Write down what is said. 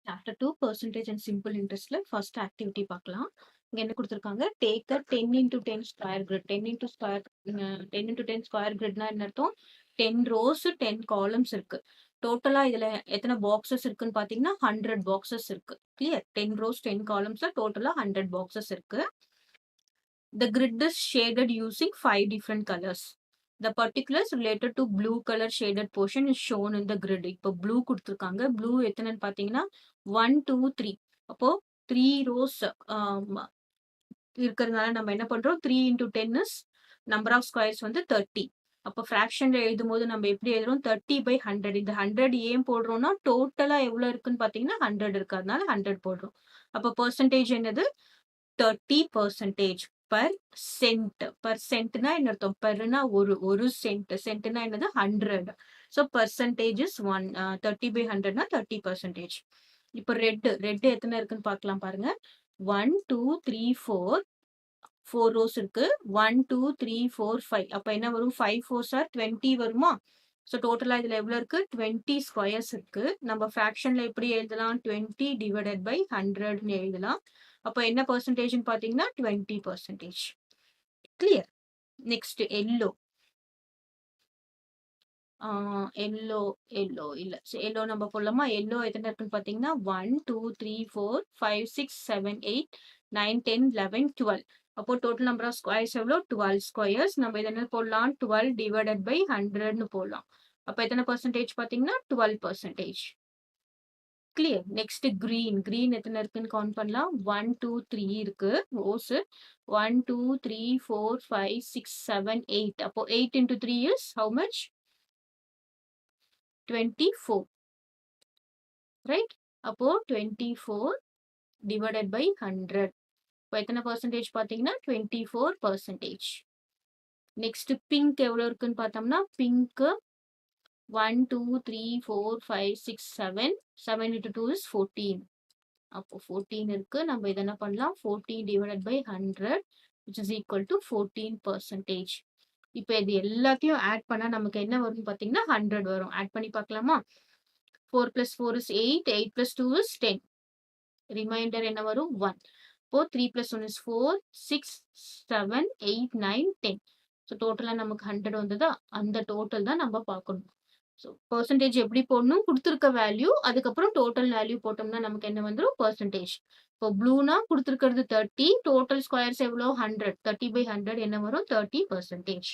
Chapter 2 percentage and simple இன்ட்ரெஸ்ட்ல first activity பார்க்கலாம். இங்க என்ன குடுத்துருக்காங்க? Take a 10 into 10 square grid. 10 into 10 square கிரிட்னா என்ன அர்த்தம்? 10 ரோஸ், 10 காலம்ஸ் இருக்கு. டோட்டலா இதுல எத்தன பாக்ஸஸ் இருக்குன்னு பார்த்தீங்கன்னா, 100 பாக்ஸஸ் இருக்கு. கிளியர்? 10 ரோஸ், 10 காலம்ஸ்ல டோட்டலா 100 பாக்ஸஸ் இருக்கு. The grid is shaded using 5 different colors. The particulars related to blue color shaded portion is shown in the grid. இப்போ ப்ளூ குடுத்துருக்காங்க. ப்ளூ எத்தனைன்னு பார்த்தீங்கன்னா 1, 2, 3. அப்போ 3 ரோஸ் இருக்கிறதுனால நம்ம என்ன பண்றோம்? 3 into 10 is number of squares வந்து 30. அப்போ ஃபிராக்ஷன்ல எழுதும்போது நம்ம எப்படி எழுதுறோம்? 30/100. இந்த 100 ஏன் போடுறோம்னா, டோட்டலா எவ்வளோ இருக்குன்னு பார்த்தீங்கன்னா 100 இருக்கு. அதனால 100 போடுறோம். அப்போ பெர்சன்டேஜ் என்னது? 30% பர் சென்ட். பர் சென்ட்னா என்ன அர்த்தம்? பெர்னா ஒரு சென்ட். சென்ட்னா என்னது? 100. ஸோ பெர்சன்டேஜ் இஸ் 30/100னா 30%. இப்போ ரெட் எத்தனை இருக்குன்னு பார்க்கலாம் பாருங்க. 1, 2, 3, 4. 4 ரோஸ் இருக்கு. 1, 2, 3, 4, 5. அப்ப என்ன வரும்? 5 4s ஆர் 20 வருமா? ஸோ டோட்டலா இதுல எவ்வளவு இருக்கு? 20 ஸ்கொயர்ஸ் இருக்கு. நம்ம ஃபிராக்ஷன்ல எப்படி எழுதலாம்? 20 டிவைடட் பை 100ன்னு எழுதலாம். அப்ப என்ன பெர்சன்டேஜ்ன்னு பார்த்தீங்கன்னா 20%. கிளியர்? Next yellow. எல்லோ இல்ல. எல்லோ நம்ம போடலாமா? எல்லோ எத்தனை இருக்குன்னு பார்த்தீங்கன்னா 1, 2, 3, 4, 5, 6, 7, 8, 9, 10, 11, 12. அப்போ டோட்டல் நம்பர் ஆஃப் ஸ்கொயர்ஸ் எவ்வளோ? 12 ஸ்கொயர்ஸ். நம்ம இதை என்ன போடலாம்? 12 டிவைடட் பை 100ன்னு போடலாம். அப்ப எத்தனை பெர்சன்டேஜ் பார்த்தீங்கன்னா 12%. கிளியர்? Next green. கிரீன் எத்தனை இருக்குன்னு கவுண்ட் பண்ணலாம். 1, 2, 3 இருக்கு ரோஸ். 1, 2, 3, 4, 5, 6, 7, 8. அப்போ 8 into 3 is how much? 24. Right? அப்போ 24 டிவைடட் பை 100. இப்போ எத்தனை பெர்சன்டேஜ் பார்த்தீங்கன்னா 24%. நெக்ஸ்ட் பிங்க் எவ்வளோ இருக்குன்னு பார்த்தோம்னா, பிங்க் 1, 2, 3, 4, 5, 6, 7. 7 into 2 is 14. அப்போ 14 இருக்கு. நம்ம இதை என்ன பண்ணலாம்? 14 divided by 100 which is equal to 14%. இப்போ இது எல்லாத்தையும் ஆட் பண்ணா நமக்கு என்ன வரும்னு பார்த்தீங்கன்னா 100 வரும். ஆட் பண்ணி பார்க்கலாமா? 4 plus 4 is 8. 8 plus 2 is 10. Reminder என்ன வரும்? 1. இப்போ 3 plus 1 is 4, 6, 7, 8, 9, 10. ஸோ டோட்டலா நமக்கு 100 வந்ததா? அந்த டோட்டல் தான் நம்ம பார்க்கணும். ஸோ பெர்சன்டேஜ் எப்படி போடணும்? குடுத்திருக்க வேல்யூ, அதுக்கப்புறம் டோட்டல் வேல்யூ போட்டோம்னா நமக்கு என்ன வந்துரும்? பெர்சன்டேஜ். இப்போ ப்ளூனா குடுத்திருக்கிறது 30, டோட்டல் ஸ்கொயர்ஸ் எவ்வளோ? 100. 30/100 என்ன வரும்? 30%.